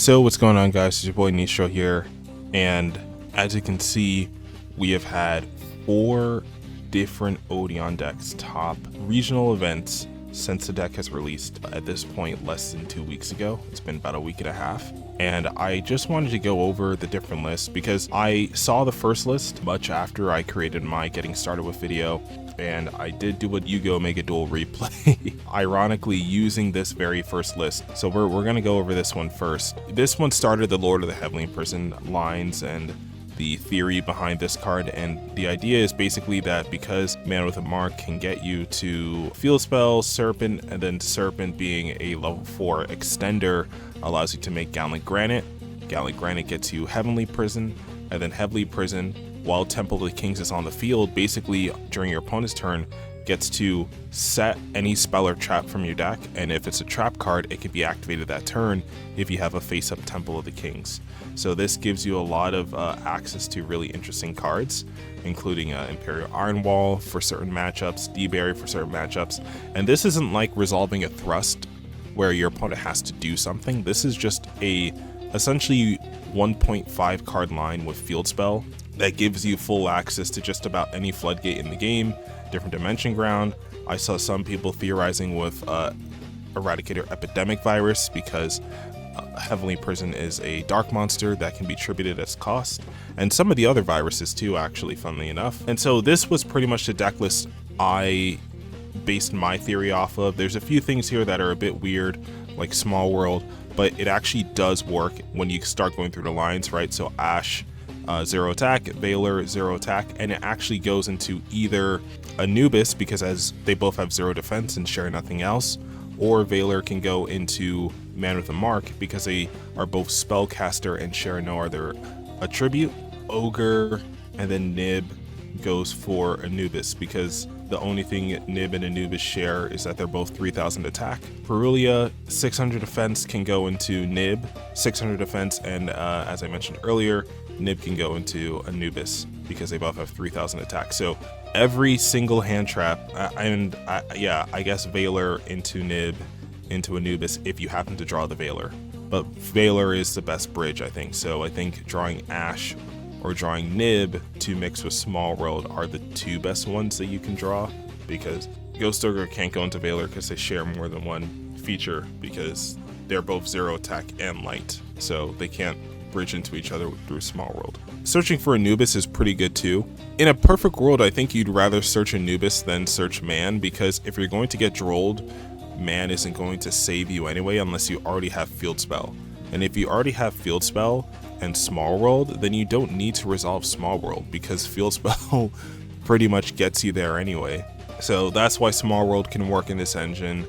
So what's going on, guys? It's your boy Nistro here, and as you can see, we have had 4 different Odion decks top regional events since the deck has released. At this point, less than 2 weeks ago. It's been about a week and a half, and I just wanted to go over the different lists because I saw the first list much after I created my getting started with video, and I did do a Yu-Gi-Oh! Mega Duel replay, ironically using this very first list. So we're gonna go over this one first. This one started the Lord of the Heavenly Prison lines and the theory behind this card, and the idea is basically that because Man with a Mark can get you to Field Spell, Serpent, and then Serpent being a level 4 extender allows you to make Gallant Granite. Gallant Granite gets you Heavenly Prison, and then Heavenly Prison, while Temple of the Kings is on the field, basically during your opponent's turn, gets to set any spell or trap from your deck, and if it's a trap card, it can be activated that turn if you have a face-up Temple of the Kings. So this gives you a lot of access to really interesting cards, including Imperial Iron Wall for certain matchups, D-Berry for certain matchups, and this isn't like resolving a thrust where your opponent has to do something. This is just a essentially 1.5 card line with Field Spell that gives you full access to just about any floodgate in the game, different dimension ground. I saw some people theorizing with Eradicator Epidemic Virus because Heavenly Prison is a dark monster that can be attributed as cost, and some of the other viruses too, actually, funnily enough. And so this was pretty much the deck list I based my theory off of. There's a few things here that are a bit weird, like Small World, but it actually does work when you start going through the lines, right? So Ash, 0 attack, Valor, 0 attack, and it actually goes into either Anubis because as they both have 0 defense and share nothing else, or Valor can go into Man with a Mark because they are both spellcaster and share no other attribute. Ogre, and then Nib goes for Anubis because the only thing Nib and Anubis share is that they're both 3000 attack. Herzliya 600 defense can go into Nib, 600 defense, and as I mentioned earlier, Nib can go into Anubis because they both have 3000 attack. So every single hand trap, I guess Valor into Nib, into Anubis if you happen to draw the Valor. But Valor is the best bridge, I think. So I think drawing Ash or drawing Nib to mix with Small World are the 2 best ones that you can draw, because Ghost Ogre can't go into Valor because they share more than one feature because they're both 0 attack and light. So they can't bridge into each other through Small World. Searching for Anubis is pretty good too. In a perfect world, I think you'd rather search Anubis than search Man, because if you're going to get drolled, Man isn't going to save you anyway unless you already have Field Spell. And if you already have Field Spell and Small World, then you don't need to resolve Small World because Field Spell pretty much gets you there anyway. So that's why Small World can work in this engine,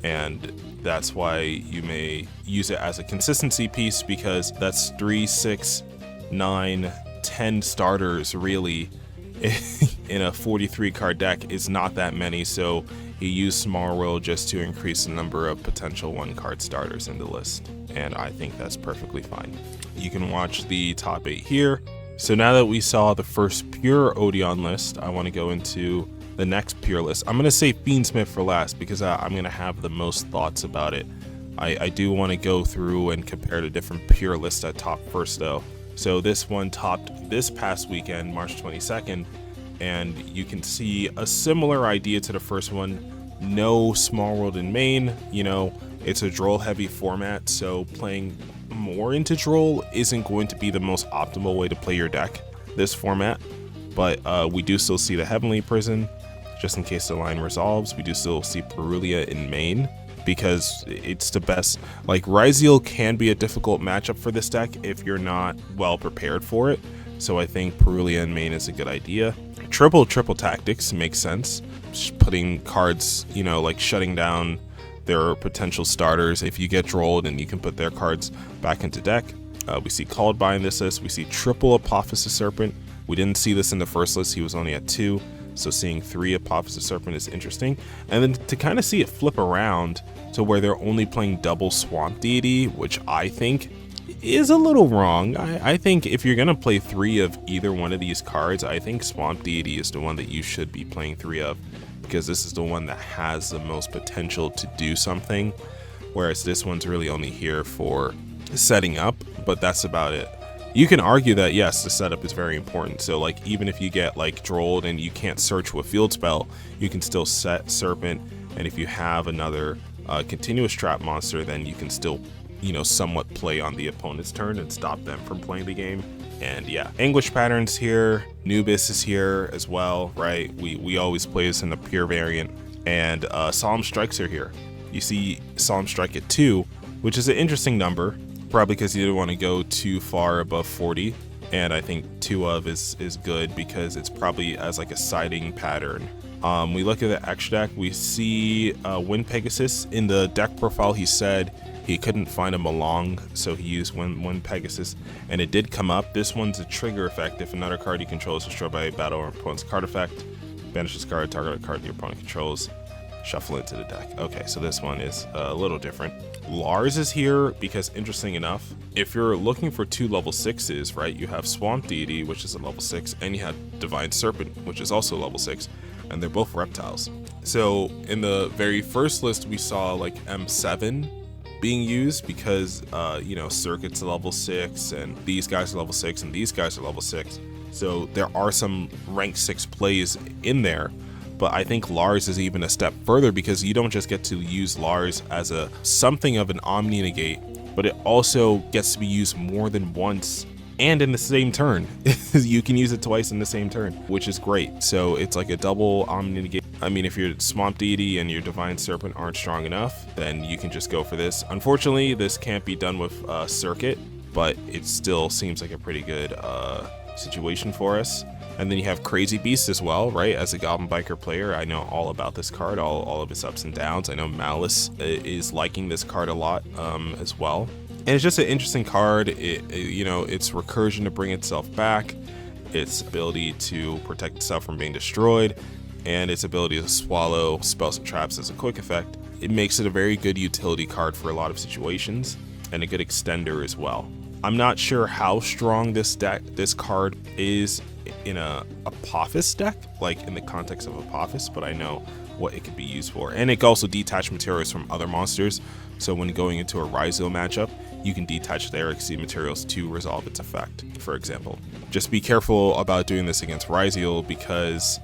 and that's why you may use it as a consistency piece, because that's 3, 6, 9, 10 starters really in a 43 card deck is not that many. So he used Small World just to increase the number of potential 1 card starters in the list, and I think that's perfectly fine. You can watch the top 8 here. So now that we saw the first pure Odion list, I want to go into the next pure list. I'm going to say Fiendsmith for last because I'm going to have the most thoughts about it. I do want to go through and compare the different pure lists at top first though. So this one topped this past weekend, March 22nd, and you can see a similar idea to the first one. No Small World in main, you know, it's a droll heavy format, so playing more into droll isn't going to be the most optimal way to play your deck this format. But we do still see the Heavenly Prison, just in case the line resolves. We do still see Herzliya in main because it's the best. Like, Ryziel can be a difficult matchup for this deck if you're not well prepared for it. So I think Herzliya in main is a good idea. Triple tactics makes sense. Just putting cards, you know, like shutting down their potential starters. If you get drolled, and you can put their cards back into deck. We see Called By in this list. We see triple Apophysis Serpent. We didn't see this in the first list. He was only at 2. So seeing 3 Apophysis Serpent is interesting. And then to kind of see it flip around to where they're only playing double Swamp Deity, which I think is a little wrong. I think if you're going to play 3 of either one of these cards, I think Swamp Deity is the one that you should be playing 3 of, because this is the one that has the most potential to do something, whereas this one's really only here for setting up, but that's about it. You can argue that yes, the setup is very important. So like even if you get like drolled and you can't search with field spell, you can still set Serpent, and if you have another continuous trap monster, then you can still, you know, somewhat play on the opponent's turn and stop them from playing the game. And yeah, Anguish Pattern's here, Nubis is here as well, right? We always play this in the pure variant, and Solemn Strikes are here. You see Solemn Strike at 2, which is an interesting number, probably because you didn't want to go too far above 40. And I think 2 of is good because it's probably as like a siding pattern. We look at the extra deck, we see Wind Pegasus. In the deck profile, he said he couldn't find a Malong, so he used Wind Pegasus, and it did come up. This one's a trigger effect. If another card you control is destroyed by a battle or opponent's card effect, banish this card, target a card your opponent controls, shuffle into the deck. Okay, so this one is a little different. Lars is here because, interesting enough, if you're looking for 2 level 6s, right, you have Swamp Deity, which is a level 6, and you have Divine Serpent, which is also level 6, and they're both reptiles. So in the very first list, we saw like M7 being used because, you know, Circuit's level 6, and these guys are level 6, and these guys are level 6. So there are some rank 6 plays in there. But I think Lars is even a step further because you don't just get to use Lars as a something of an Omni Negate, but it also gets to be used more than once and in the same turn. You can use it twice in the same turn, which is great. So it's like a double Omni Negate. I mean, if your Swamp Deity and your Divine Serpent aren't strong enough, then you can just go for this. Unfortunately, this can't be done with Circuit, but it still seems like a pretty good situation for us. And then you have Crazy Beast as well, right? As a Goblin Biker player, I know all about this card, all of its ups and downs. I know Malice is liking this card a lot as well. And it's just an interesting card. You know, its recursion to bring itself back, its ability to protect itself from being destroyed, and its ability to swallow spells and traps as a quick effect. It makes it a very good utility card for a lot of situations, and a good extender as well. I'm not sure how strong this card is in a Apophis deck, like in the context of Apophis, but I know what it could be used for. And it can also detach materials from other monsters, so when going into a Ryzo matchup, you can detach their Exceed materials to resolve its effect, for example. Just be careful about doing this against Ryzo because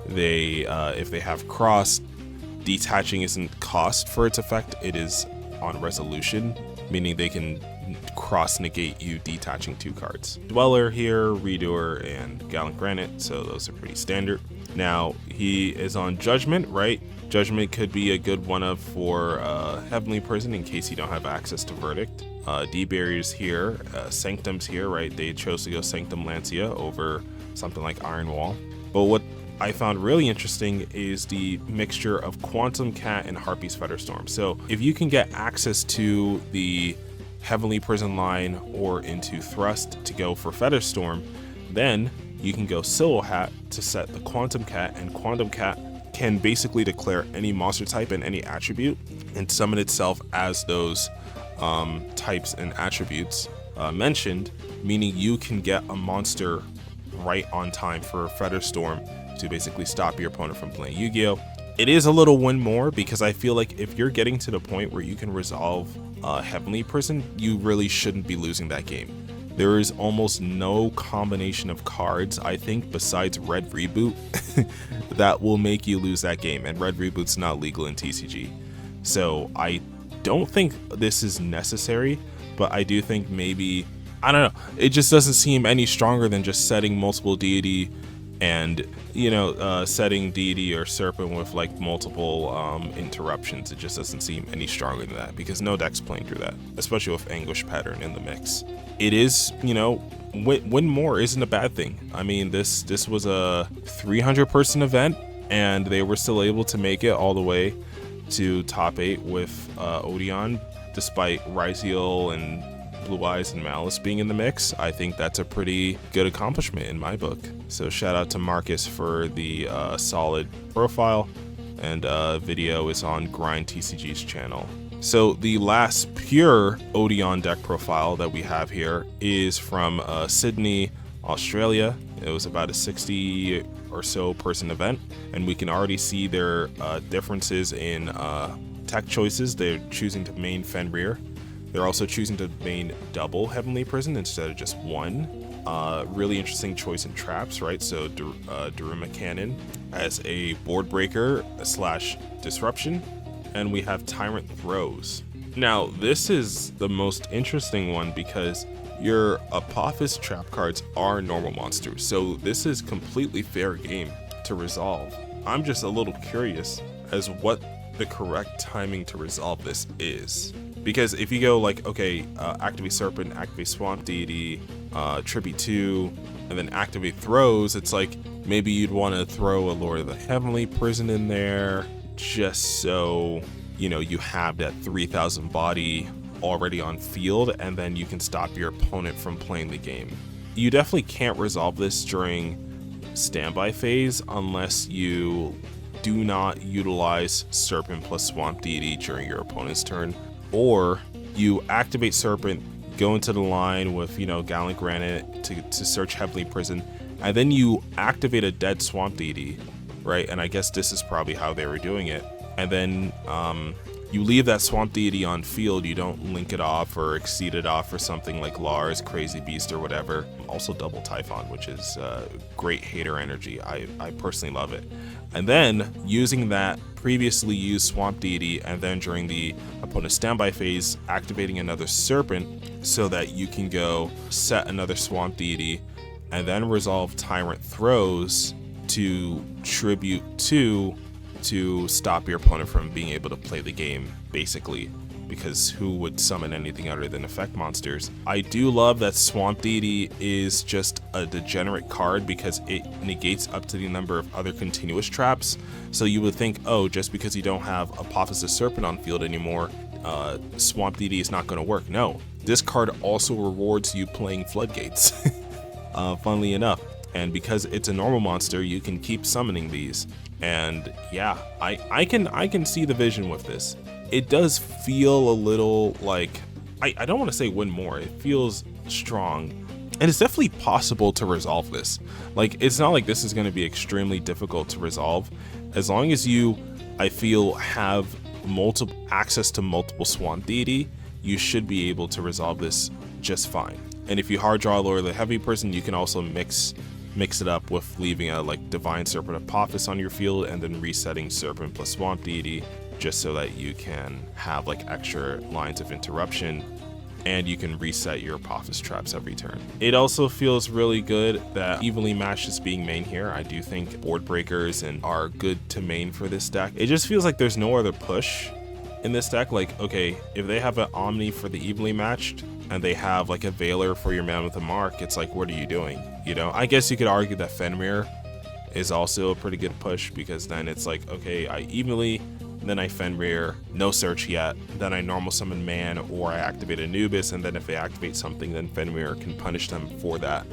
they, if they have cross, detaching isn't cost for its effect, it is on resolution, meaning they can cross negate you detaching 2 cards. Dweller here, Redoer, and Gallant Granite, so those are pretty standard. Now he is on Judgment, right? Judgment could be a good one-up for Heavenly Prison in case you don't have access to Verdict. D-Barrier's here, Sanctum's here, right? They chose to go Sanctum Lancia over something like Iron Wall. But what I found really interesting is the mixture of Quantum Cat and Harpy's Featherstorm. So if you can get access to the Heavenly Prison line or into Thrust to go for Featherstorm, then you can go Silhouette Hat to set the Quantum Cat, and Quantum Cat can basically declare any monster type and any attribute and summon itself as those types and attributes mentioned, meaning you can get a monster right on time for Featherstorm to basically stop your opponent from playing Yu-Gi-Oh! It is a little win more because I feel like if you're getting to the point where you can resolve Heavenly Prison, you really shouldn't be losing that game. There is almost no combination of cards, I think, besides Red Reboot that will make you lose that game, and Red Reboot's not legal in TCG. So I don't think this is necessary, but I do think maybe, I don't know, it just doesn't seem any stronger than just setting multiple deity and, you know, setting deity or serpent with like multiple interruptions. It just doesn't seem any stronger than that because no deck's playing through that, especially with Anguish Pattern in the mix. It is, you know, win more isn't a bad thing. I mean, this was a 300 person event and they were still able to make it all the way to top 8 with Odion, despite Ryziel and Blue Eyes and Malice being in the mix. I think that's a pretty good accomplishment in my book. So shout out to Marcus for the solid profile, and video is on Grind TCG's channel. So the last pure Odion deck profile that we have here is from Sydney, Australia. It was about a 60 or so person event, and we can already see their differences in tech choices. They're choosing to main Fenrir, They're also choosing to main double Heavenly Prison instead of just one. Really interesting choice in traps, right? So Daruma Cannon as a board breaker / disruption, and we have Tyrant Throws. Now, this is the most interesting one because your Apophis trap cards are normal monsters, so this is completely fair game to resolve. I'm just a little curious as what the correct timing to resolve this is. Because if you go like, okay, activate Serpent, activate Swamp Deity, Tribute 2, and then activate Throws, it's like maybe you'd want to throw a Lord of the Heavenly Prison in there just so, you know, you have that 3,000 body already on field, and then you can stop your opponent from playing the game. You definitely can't resolve this during standby phase unless you do not utilize Serpent plus Swamp Deity during your opponent's turn, or you activate Serpent, go into the line with, you know, Gallant Granite to search Heavenly Prison, and then you activate a dead Swamp Deity, right? And I guess this is probably how they were doing it. And then you leave that Swamp Deity on field. You don't link it off or exceed it off for something like Lars, Crazy Beast, or whatever. Also double Typhon, which is great hater energy. I personally love it. And then using that previously used Swamp Deity, and then during the opponent's standby phase, activating another Serpent so that you can go set another Swamp Deity and then resolve Tyrant Throws to Tribute 2 to stop your opponent from being able to play the game, basically, because who would summon anything other than effect monsters? I do love that Swamp Deity is just a degenerate card because it negates up to the number of other continuous traps. So you would think, oh, just because you don't have Apophis Serpent on field anymore, Swamp Deity is not going to work. No, this card also rewards you playing Floodgates, funnily enough. And because it's a normal monster, you can keep summoning these. And yeah, I can see the vision with this. It does feel a little like, I don't want to say win more, it feels strong. And it's definitely possible to resolve this. Like, it's not like this is going to be extremely difficult to resolve. As long as you, I feel, have multiple access to multiple Swamp Deity, you should be able to resolve this just fine. And if you hard draw Lord of the Heavy Person, you can also mix it up with leaving a like Divine Serpent Apophis on your field and then resetting Serpent plus Swamp Deity, just so that you can have like extra lines of interruption, and you can reset your Apophis traps every turn. It also feels really good that evenly matched is being main here. I do think board breakers are good to main for this deck. It just feels like there's no other push in this deck. Like, okay, if they have an Omni for the evenly matched and they have like a Veiler for your Man with a Mark, it's like, what are you doing? You know, I guess you could argue that Fenrir is also a pretty good push, because then it's like, okay, I evenly, then I Fenrir, no search yet, then I normal summon Man, or I activate Anubis, and then if they activate something, then Fenrir can punish them for that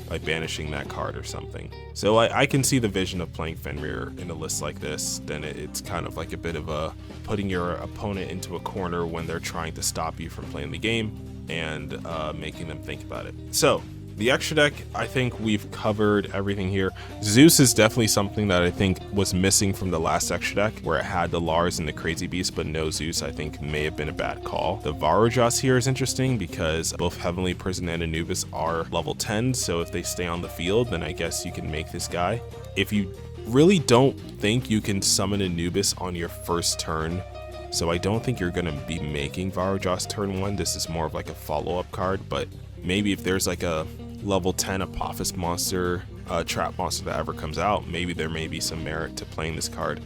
by banishing that card or something. So I can see the vision of playing Fenrir in a list like this. Then it's kind of like a bit of a putting your opponent into a corner when they're trying to stop you from playing the game, and making them think about it. So the extra deck, I think we've covered everything here. Zeus is definitely something that I think was missing from the last extra deck, where it had the Lars and the Crazy Beast, but no Zeus. I think may have been a bad call. The Varujos here is interesting because both Heavenly Prison and Anubis are level 10, so if they stay on the field, then I guess you can make this guy. If you really don't think you can summon Anubis on your first turn, so I don't think you're going to be making Varujos turn 1. This is more of like a follow-up card, but maybe if there's like a level 10 Apophis monster, trap monster that ever comes out, maybe there may be some merit to playing this card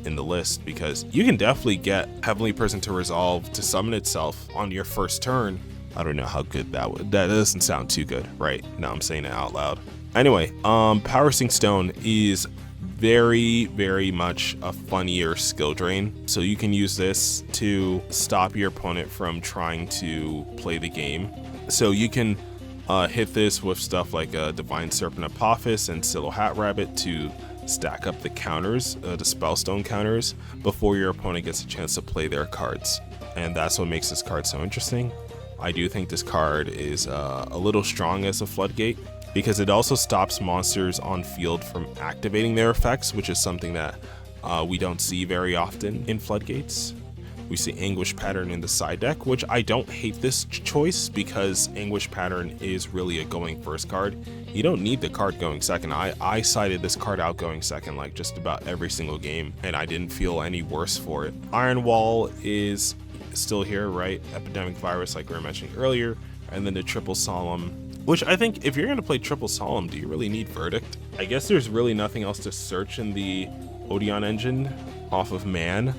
in the list, because you can definitely get Heavenly Prison to resolve to summon itself on your first turn. I don't know how good that would. That doesn't sound too good, right? Now I'm saying it out loud. Anyway, Power Sink Stone is very, very much a funnier skill drain. So you can use this to stop your opponent from trying to play the game. So you can hit this with stuff like Divine Serpent Apophis and Silo Hat Rabbit to stack up the counters, the Spellstone counters, before your opponent gets a chance to play their cards. And that's what makes this card so interesting. I do think this card is a little strong as a Floodgate, because it also stops monsters on field from activating their effects, which is something that we don't see very often in Floodgates. We see Anguish Pattern in the side deck, which I don't hate this choice because Anguish Pattern is really a going first card. You don't need the card going second. I sided this card out going second like just about every single game, and I didn't feel any worse for it. Iron Wall is still here, right? Epidemic Virus, like we were mentioning earlier, and then the Triple Solemn, which I think if you're going to play Triple Solemn, do you really need Verdict? I guess there's really nothing else to search in the Odion engine off of Man.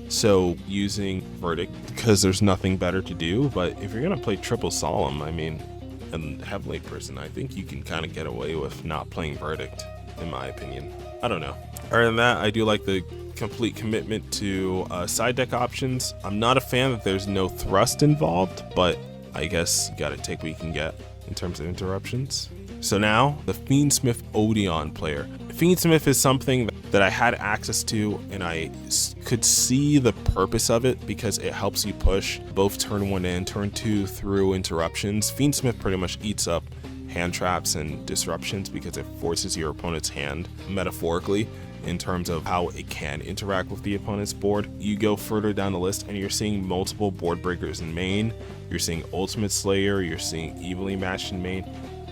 So using Verdict because there's nothing better to do. But if you're gonna play Triple Solemn, I mean, and Heavenly Person, I think you can kind of get away with not playing Verdict, in my opinion. I don't know. Other than that, I do like the complete commitment to side deck options. I'm not a fan that there's no thrust involved, but I guess you gotta take what you can get in terms of interruptions. So now, the Fiendsmith Odion player. Fiendsmith is something that I had access to, and I could see the purpose of it because it helps you push both turn 1 and turn 2 through interruptions. Fiendsmith pretty much eats up hand traps and disruptions because it forces your opponent's hand, metaphorically, in terms of how it can interact with the opponent's board. You go further down the list and you're seeing multiple board breakers in main, you're seeing Ultimate Slayer, you're seeing Evenly Matched in main,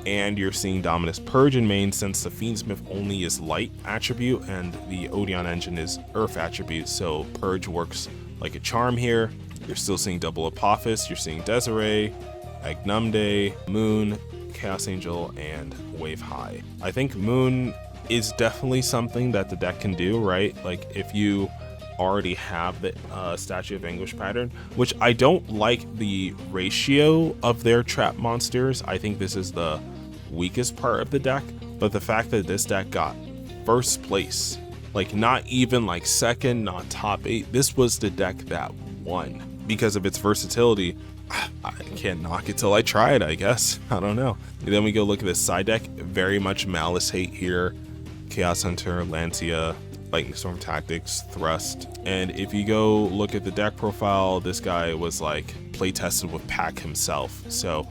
and you're seeing Dominus Purge in main, since the Fiendsmith only is light attribute and the Odion engine is earth attribute, so Purge works like a charm here. You're still seeing Double Apophis, you're seeing Desiree, Agnumde, Moon, Chaos Angel, and Wave High. I think Moon is definitely something that the deck can do, right? Like if you already have the Statue of Anguish pattern, which I don't like the ratio of their trap monsters. I think this is the weakest part of the deck, but the fact that this deck got first place, like not even like second, not top 8, this was the deck that won because of its versatility. I can't knock it till I try it, I guess. I don't know. And then we go look at this side deck, very much Malice Hate here, Chaos Hunter, Lancia, Lightning Storm Tactics, Thrust. And if you go look at the deck profile, this guy was like play tested with Pack himself. So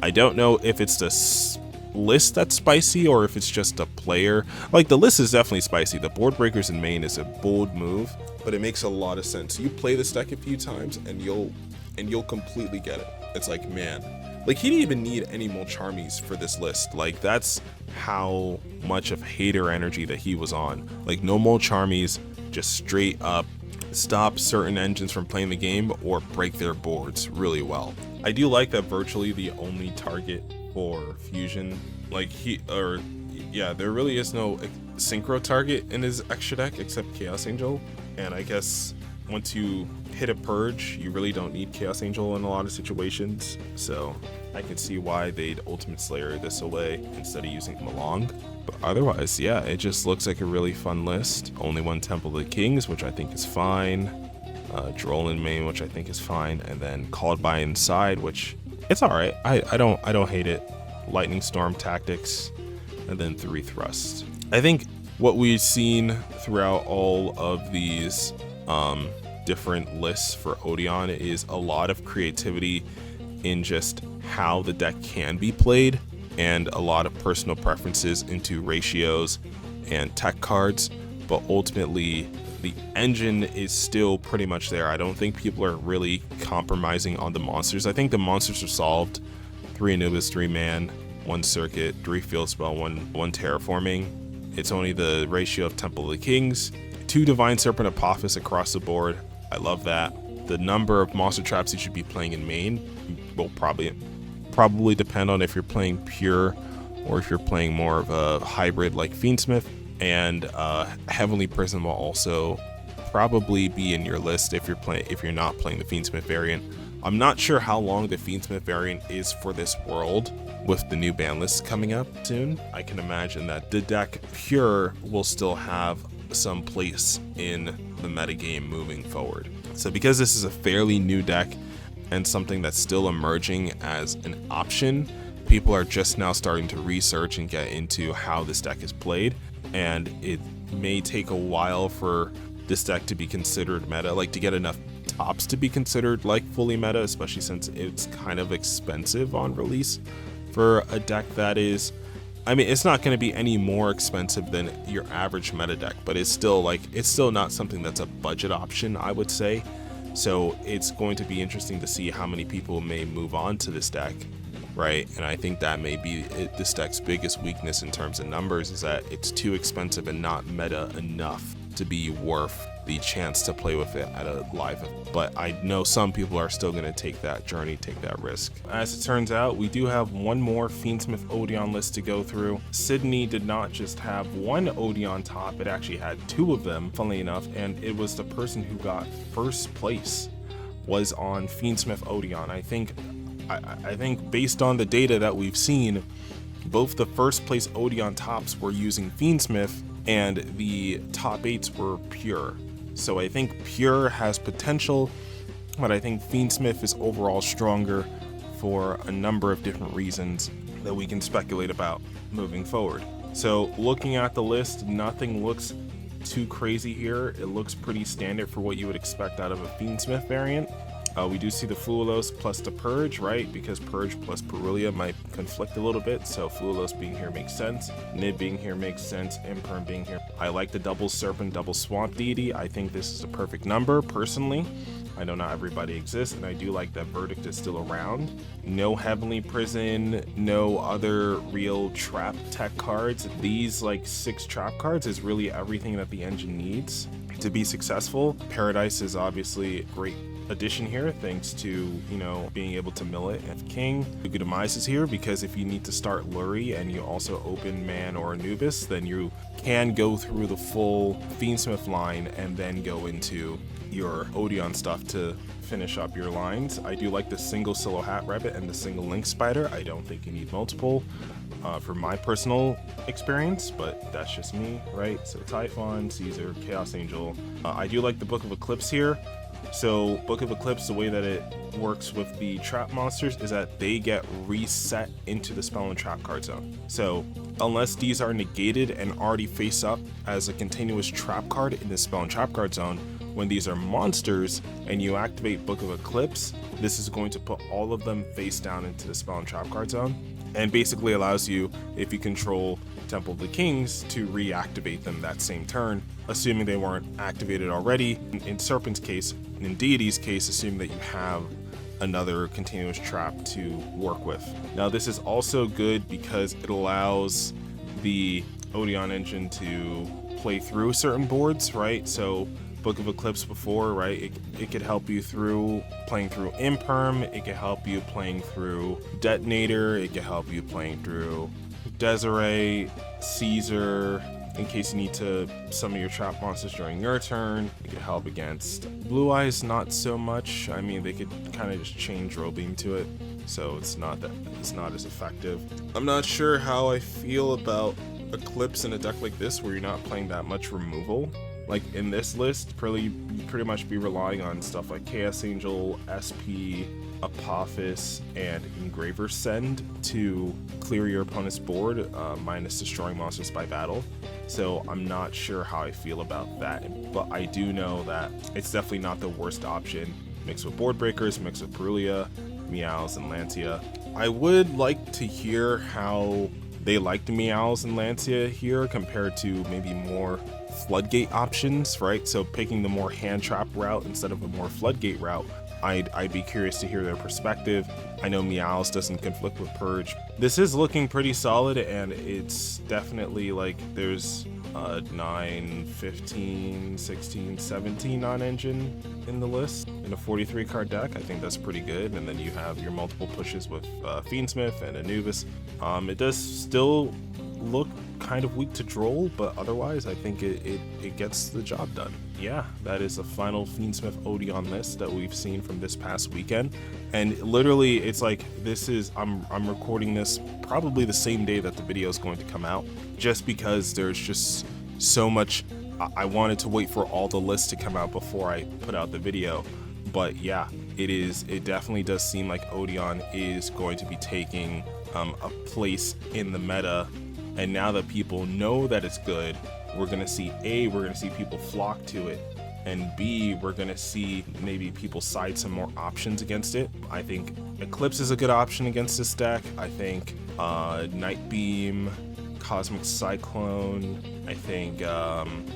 I don't know if it's the list that's spicy or if it's just a player. Like the list is definitely spicy. The board breakers in main is a bold move, but it makes a lot of sense. You play this deck a few times and you'll completely get it. It's like, man, like he didn't even need any more Charmies for this list. Like that's how much of hater energy that he was on. Like no more Charmies, just straight up stop certain engines from playing the game or break their boards really well. I do like that virtually the only target for fusion, like there really is no synchro target in his extra deck except Chaos Angel. And I guess once you hit a purge, you really don't need Chaos Angel in a lot of situations. So I can see why they'd Ultimate Slayer this away instead of using him along. But otherwise, yeah, it just looks like a really fun list. Only one Temple of the Kings, which I think is fine. Droll in main, which I think is fine, and then Called by inside, which it's all right. I don't hate it. Lightning Storm Tactics, and then 3 Thrusts. I think what we've seen throughout all of these different lists for Odion is a lot of creativity in just how the deck can be played, and a lot of personal preferences into ratios and tech cards, but ultimately the engine is still pretty much there. I don't think people are really compromising on the monsters. I think the monsters are solved. 3 Anubis, 3 Man, 1 Circuit, 3 Field Spell, 1 Terraforming. It's only the ratio of Temple of the Kings, 2 Divine Serpent Apophis across the board. I love that. The number of monster traps you should be playing in main will probably depend on if you're playing pure or if you're playing more of a hybrid like Fiendsmith. And Heavenly Prison will also probably be in your list if you're not playing the Fiendsmith variant. I'm not sure how long the Fiendsmith variant is for this world with the new ban list coming up soon. I can imagine that the deck pure will still have some place in the metagame moving forward. So because this is a fairly new deck and something that's still emerging as an option, people are just now starting to research and get into how this deck is played, and it may take a while for this deck to be considered meta, like to get enough tops to be considered like fully meta, especially since it's kind of expensive on release for a deck that is, I mean, it's not going to be any more expensive than your average meta deck, but it's still not something that's a budget option, I would say. So it's going to be interesting to see how many people may move on to this deck, right? And I think that may be this deck's biggest weakness in terms of numbers, is that it's too expensive and not meta enough to be worth the chance to play with it at a live event. But I know some people are still going to take that journey, take that risk. As it turns out, we do have one more Fiendsmith Odion list to go through. Sydney did not just have one Odion top, it actually had two of them, funnily enough, and it was the person who got first place was on Fiendsmith Odion. I think based on the data that we've seen, both the first place Odion tops were using Fiendsmith and the top 8s were pure. So I think pure has potential, but I think Fiendsmith is overall stronger for a number of different reasons that we can speculate about moving forward. So looking at the list, nothing looks too crazy here. It looks pretty standard for what you would expect out of a Fiendsmith variant. We do see the Fluilos plus the Purge, right? Because Purge plus Perulia might conflict a little bit, so Fluilos being here makes sense. Nib being here makes sense. Imperm being here. I like the double Serpent, double Swamp Deity. I think this is a perfect number, personally. I know not everybody exists, and I do like that Verdict is still around. No Heavenly Prison, no other real trap tech cards. These like 6 trap cards is really everything that the engine needs to be successful. Paradise is obviously a great addition here, thanks to, you know, being able to mill it. And King, Luka Demise is here because if you need to start Lurie and you also open Man or Anubis, then you can go through the full Fiendsmith line and then go into your Odion stuff to finish up your lines. I do like the single Silo Hat Rabbit and the single Link Spider. I don't think you need multiple for my personal experience, but that's just me, right? So Typhon, Caesar, Chaos Angel. I do like the Book of Eclipse here. So Book of Eclipse, the way that it works with the trap monsters is that they get reset into the spell and trap card zone. So unless these are negated and already face up as a continuous trap card in the spell and trap card zone, when these are monsters and you activate Book of Eclipse, this is going to put all of them face down into the spell and trap card zone, and basically allows you, if you control Temple of the Kings, to reactivate them that same turn, assuming they weren't activated already. In Serpent's case, in Deity's case, assuming that you have another continuous trap to work with. Now this is also good because it allows the Odion engine to play through certain boards, right? So Book of Eclipse before, right? It could help you through playing through Imperm, it could help you playing through Detonator, it could help you playing through Desiree, Caesar, in case you need to summon your trap monsters during your turn. It could help against Blue Eyes, not so much. I mean, they could kind of just chain Drill Beam to it, so it's not as effective. I'm not sure how I feel about Eclipse in a deck like this where you're not playing that much removal. Like in this list, you pretty much be relying on stuff like Chaos Angel, SP, Apophis, and Engraver Send to clear your opponent's board, minus destroying monsters by battle. So I'm not sure how I feel about that, but I do know that it's definitely not the worst option. Mixed with Board Breakers, mixed with Perulia, Meows, and Lancia. I would like to hear how they liked Meows and Lancia here compared to maybe more Floodgate options, right? So picking the more hand trap route instead of a more Floodgate route. I'd be curious to hear their perspective. I know Meows doesn't conflict with Purge. This is looking pretty solid, and it's definitely like there's 9, 15, 16, 17 non-engine in the list in a 43 card deck. I think that's pretty good. And then you have your multiple pushes with Fiendsmith and Anubis. It does still look kind of weak to Droll, but otherwise I think it gets the job done. Yeah, that is the final Fiendsmith Odion list that we've seen from this past weekend. And literally it's like I'm recording this probably the same day that the video is going to come out, just because there's just so much. I wanted to wait for all the lists to come out before I put out the video. But yeah, it definitely does seem like Odion is going to be taking a place in the meta. And now that people know that it's good, we're gonna see people flock to it, and B, we're gonna see maybe people side some more options against it. I think Eclipse is a good option against this deck. I think Night Beam, Cosmic Cyclone, I think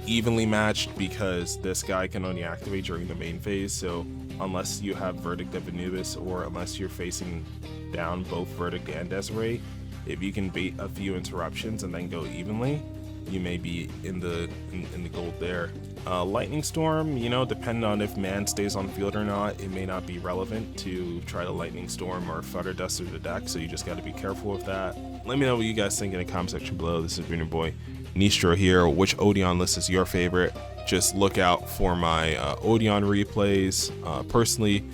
evenly matched because this guy can only activate during the main phase, so unless you have Verdict of Anubis, or unless you're facing down both Verdict and Desiree. If you can bait a few interruptions and then go evenly, you may be in the gold there. Lightning Storm, you know, depending on if man stays on field or not, it may not be relevant to try to Lightning Storm or Flutter Duster the deck, so you just got to be careful with that. Let me know what you guys think in the comment section below. This has been your boy Nistro here. Which Odion list is your favorite? Just look out for my Odion replays personally,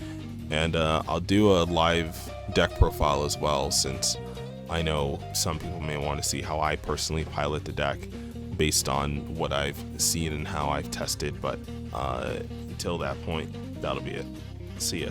and I'll do a live deck profile as well, since I know some people may want to see how I personally pilot the deck based on what I've seen and how I've tested. But until that point, that'll be it. See ya.